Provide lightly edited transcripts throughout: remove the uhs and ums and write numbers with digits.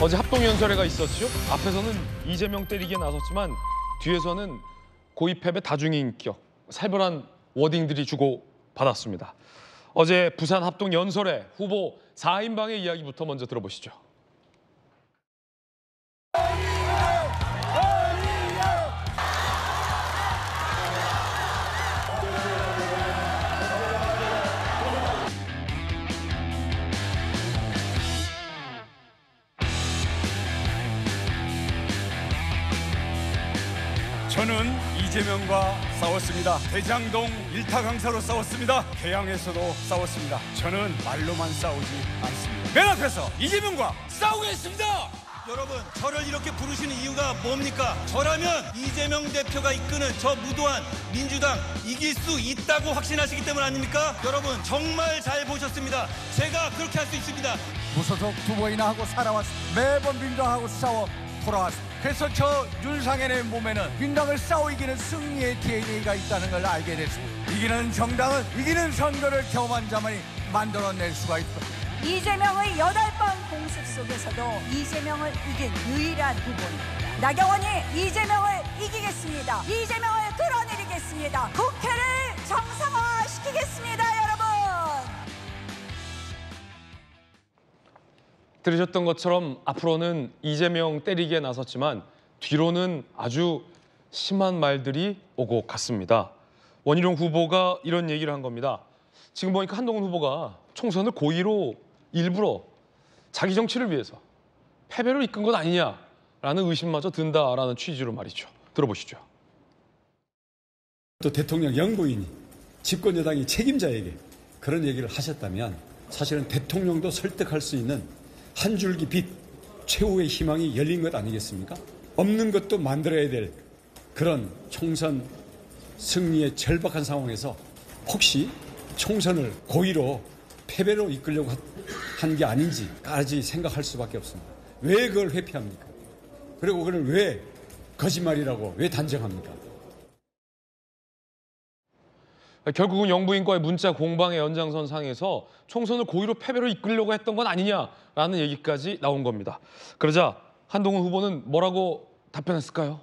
어제 합동연설회가 있었죠. 앞에서는 이재명 때리기에 나섰지만 뒤에서는 고의 패배 다중인격, 살벌한 워딩들이 주고받았습니다. 어제 부산 합동연설회 후보 4인방의 이야기부터 먼저 들어보시죠. 저는 이재명과 싸웠습니다. 대장동 일타 강사로 싸웠습니다. 개항에서도 싸웠습니다. 저는 말로만 싸우지 않습니다. 맨 앞에서 이재명과 싸우겠습니다. 여러분, 저를 이렇게 부르시는 이유가 뭡니까? 저라면 이재명 대표가 이끄는 저 무도한 민주당 이길 수 있다고 확신하시기 때문 아닙니까? 여러분, 정말 잘 보셨습니다. 제가 그렇게 할 수 있습니다. 무소속 두 번이나 하고 살아왔습니다. 매번 민주당하고 싸워 돌아왔습니다. 그래서 저 윤상현의 몸에는 민당을 싸워 이기는 승리의 DNA가 있다는 걸 알게 됐습니다. 이기는 정당은 이기는 선거를 경험한 자만이 만들어낼 수가 있다. 이재명의 8번 공습 속에서도 이재명을 이긴 유일한 후보입니다. 나경원이 이재명을 이기겠습니다. 이재명을 끌어내리겠습니다. 국회를 정상화시키겠습니다, 여러분. 들으셨던 것처럼 앞으로는 이재명 때리기에 나섰지만 뒤로는 아주 심한 말들이 오고 갔습니다. 원희룡 후보가 이런 얘기를 한 겁니다. 지금 보니까 한동훈 후보가 총선을 고의로 일부러 자기 정치를 위해서 패배로 이끈 것 아니냐라는 의심마저 든다라는 취지로 말이죠. 들어보시죠. 또 대통령 연구인이 집권 여당이 책임자에게 그런 얘기를 하셨다면 사실은 대통령도 설득할 수 있는 한 줄기 빛, 최후의 희망이 열린 것 아니겠습니까? 없는 것도 만들어야 될 그런 총선 승리의 절박한 상황에서 혹시 총선을 고의로 패배로 이끌려고 한 게 아닌지까지 생각할 수밖에 없습니다. 왜 그걸 회피합니까? 그리고 그걸 왜 거짓말이라고 왜 단정합니까? 결국은 영부인과의 문자 공방의 연장선상에서 총선을 고의로 패배로 이끌려고 했던 건 아니냐라는 얘기까지 나온 겁니다. 그러자 한동훈 후보는 뭐라고 답변했을까요?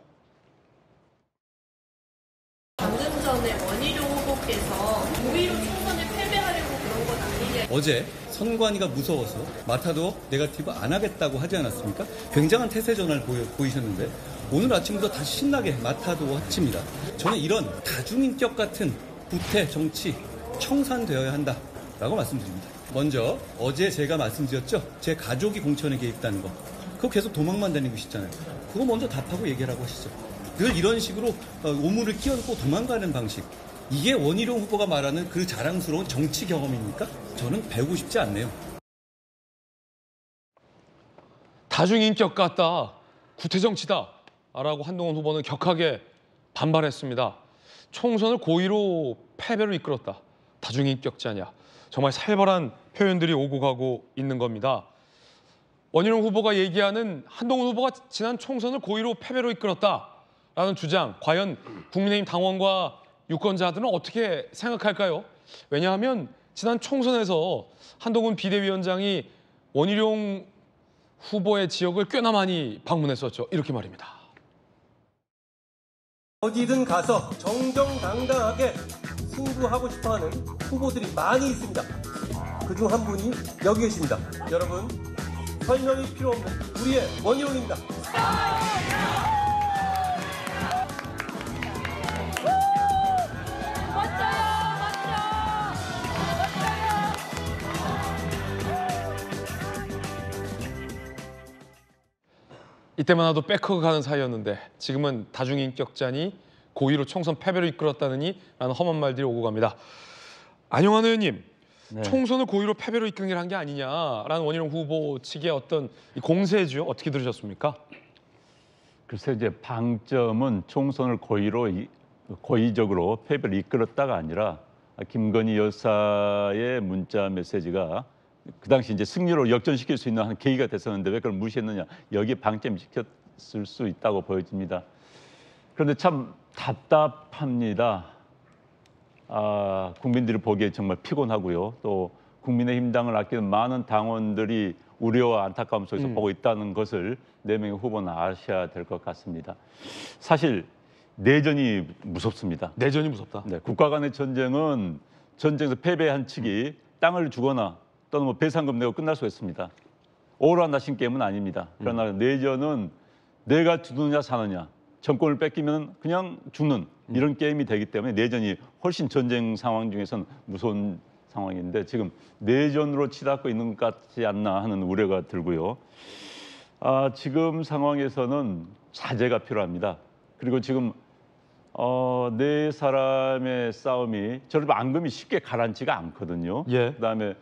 방금 전에 원희룡 후보께서 고의로 총선을 패배하려고 그런 건 아니냐. 어제 선관위가 무서워서 마타도 네거티브 안 하겠다고 하지 않았습니까? 굉장한 태세 전환을 보이셨는데 오늘 아침부터 다시 신나게 마타도 합칩니다. 저는 이런 다중인격 같은 구태 정치 청산되어야 한다라고 말씀드립니다. 먼저 어제 제가 말씀드렸죠. 제 가족이 공천에 개입했다는 거. 그거 계속 도망만 다니고 싶잖아요. 그거 먼저 답하고 얘기를 하고 하시죠. 늘 이런 식으로 오물을 끼얹고 도망가는 방식. 이게 원희룡 후보가 말하는 그 자랑스러운 정치 경험입니까? 저는 배우고 싶지 않네요. 다중인격 같다, 구태정치다라고 한동훈 후보는 격하게 반발했습니다. 총선을 고의로 패배로 이끌었다, 다중인격자냐. 정말 살벌한 표현들이 오고 가고 있는 겁니다. 원희룡 후보가 얘기하는 한동훈 후보가 지난 총선을 고의로 패배로 이끌었다라는 주장, 과연 국민의힘 당원과 유권자들은 어떻게 생각할까요? 왜냐하면 지난 총선에서 한동훈 비대위원장이 원희룡 후보의 지역을 꽤나 많이 방문했었죠. 이렇게 말입니다. 어디든 가서 정정당당하게 승부하고 싶어하는 후보들이 많이 있습니다. 그중 한 분이 여기 계십니다. 여러분, 설명이 필요 없는 우리의 원희룡입니다. 이때만 해도 백허그 가는 사이였는데 지금은 다중인격자니 고의로 총선 패배로 이끌었다느니 라는 험한 말들이 오고 갑니다. 안영환 의원님, 네. 총선을 고의로 패배로 이끌게 게 아니냐라는 원희룡 후보 측의 어떤 공세죠. 어떻게 들으셨습니까? 글쎄 이제 방점은 총선을 고의적으로 패배를 이끌었다가 아니라 김건희 여사의 문자 메시지가 그 당시 이제 승리로 역전시킬 수 있는 한 계기가 됐었는데 왜 그걸 무시했느냐, 여기에 방점이 찍혔을 수 있다고 보여집니다. 그런데 참 답답합니다. 국민들이 보기에 정말 피곤하고요. 또 국민의힘 당을 아끼는 많은 당원들이 우려와 안타까움 속에서 보고 있다는 것을 4명의 후보는 아셔야 될 것 같습니다. 사실 내전이 무섭습니다. 내전이 무섭다. 네, 국가 간의 전쟁은 전쟁에서 패배한 측이 땅을 주거나 또는 뭐 배상금 내고 끝날 수가 있습니다. 오라나신 게임은 아닙니다. 그러나 내전은 내가 죽느냐 사느냐, 정권을 뺏기면 그냥 죽는 이런 게임이 되기 때문에 내전이 훨씬 전쟁 상황 중에서는 무서운 상황인데 지금 내전으로 치닫고 있는 것 같지 않나 하는 우려가 들고요. 지금 상황에서는 자제가 필요합니다. 그리고 지금 네 사람의 싸움이 저렇게 앙금이 쉽게 가라앉지가 않거든요. 예. 그다음에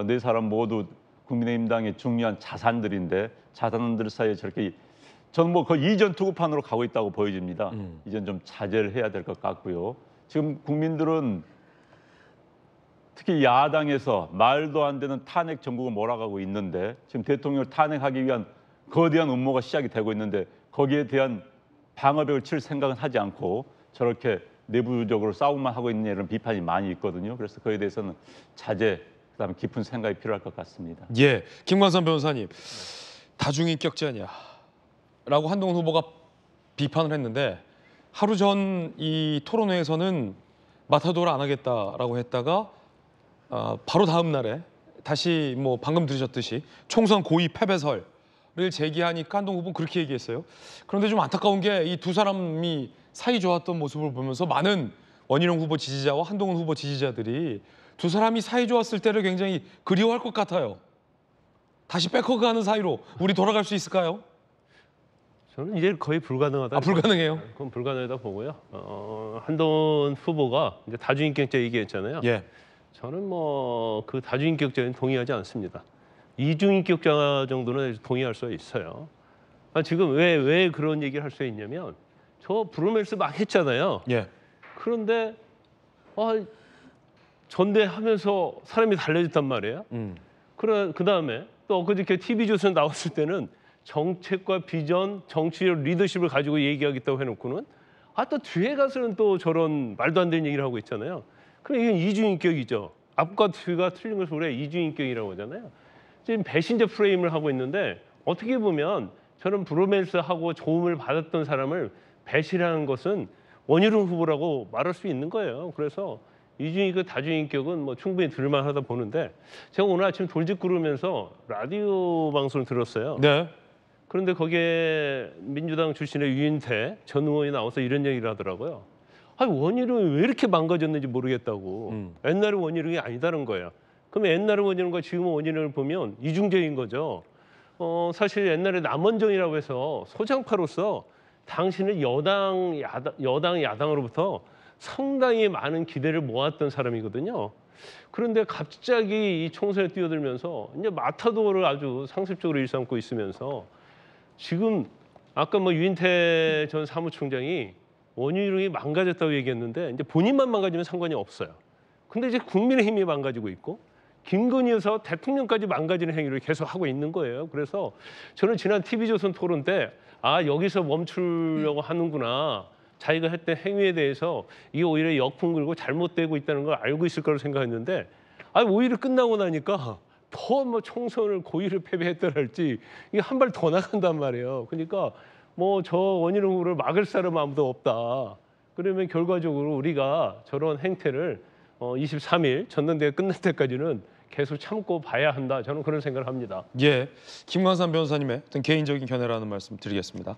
네 사람 모두 국민의힘당의 중요한 자산들인데 자산들 사이에 저렇게 저는 뭐 거의 이전 투구판으로 가고 있다고 보여집니다. 이젠 좀 자제를 해야 될 것 같고요. 지금 국민들은 특히 야당에서 말도 안 되는 탄핵 정국을 몰아가고 있는데 지금 대통령을 탄핵하기 위한 거대한 음모가 시작이 되고 있는데 거기에 대한 방어벽을 칠 생각은 하지 않고 저렇게 내부적으로 싸움만 하고 있는 이런 비판이 많이 있거든요. 그래서 그에 대해서는 자제, 그다음에 깊은 생각이 필요할 것 같습니다. 예, 김광선 변호사님, 다중인격자냐? 라고 한동훈 후보가 비판을 했는데 하루 전 이 토론회에서는 마타도를 안 하겠다라고 했다가 바로 다음 날에 다시 뭐 방금 들으셨듯이 총선 고의 패배설을 제기하니까 한동훈 후보는 그렇게 얘기했어요. 그런데 좀 안타까운 게 이 두 사람이 사이 좋았던 모습을 보면서 많은 원희룡 후보 지지자와 한동훈 후보 지지자들이 두 사람이 사이 좋았을 때를 굉장히 그리워할 것 같아요. 다시 백허그하는 사이로 우리 돌아갈 수 있을까요? 저는 이제 거의 불가능하다. 불가능해요? 그건 불가능하다 보고요. 한동훈 후보가 이제 다중인격자 얘기했잖아요. 예. 저는 뭐 그 다중인격자는 동의하지 않습니다. 이중인격자 정도는 동의할 수 있어요. 지금 왜 그런 얘기를 할 수 있냐면 저 브로맨스 막 했잖아요. 예. 그런데 전대하면서 사람이 달라졌단 말이에요. 그다음에 또 엊그저께 TV조선 나왔을 때는 정책과 비전, 정치적 리더십을 가지고 얘기하겠다고 해놓고는 또 뒤에 가서는 또 저런 말도 안 되는 얘기를 하고 있잖아요. 그럼 이건 이중인격이죠. 앞과 뒤가 틀린 것을 우리가 이중인격이라고 하잖아요. 지금 배신자 프레임을 하고 있는데 어떻게 보면 저런 브로맨스하고 도움을 받았던 사람을 배신하는 것은 원희룡 후보라고 말할 수 있는 거예요. 그래서 이중인격, 다중인격은 뭐 충분히 들을만하다 보는데 제가 오늘 아침 돌직 구르면서 라디오 방송을 들었어요. 네. 그런데 거기에 민주당 출신의 유인태 전 의원이 나와서 이런 얘기를 하더라고요. 원희룡이 왜 이렇게 망가졌는지 모르겠다고. 옛날에 원희룡이 아니다는 거예요. 그럼 옛날에 원희룡과 지금 원희룡을 보면 이중적인 거죠. 사실 옛날에 남원정이라고 해서 소장파로서 당신은 야당으로부터 상당히 많은 기대를 모았던 사람이거든요. 그런데 갑자기 이 총선에 뛰어들면서 이제 마타도를 아주 상습적으로 일삼고 있으면서 지금 아까 뭐 유인태 전 사무총장이 원희룡이 망가졌다고 얘기했는데 이제 본인만 망가지면 상관이 없어요. 근데 이제 국민의힘이 망가지고 있고 김건희 여사 대통령까지 망가지는 행위를 계속 하고 있는 거예요. 그래서 저는 지난 TV조선 토론 때 여기서 멈추려고 하는구나. 자기가 했던 행위에 대해서 이게 오히려 역풍 불고 잘못되고 있다는 걸 알고 있을 거라고 생각했는데 오히려 끝나고 나니까 더 뭐 총선을 고의를 패배했더랄지 이게 한 발 더 나간단 말이에요. 그러니까 뭐 저 원희룡 후보를 막을 사람 아무도 없다. 그러면 결과적으로 우리가 저런 행태를 23일 전당대회 끝날 때까지는 계속 참고 봐야 한다. 저는 그런 생각을 합니다. 예, 김광선 변호사님의 어떤 개인적인 견해라는 말씀 드리겠습니다.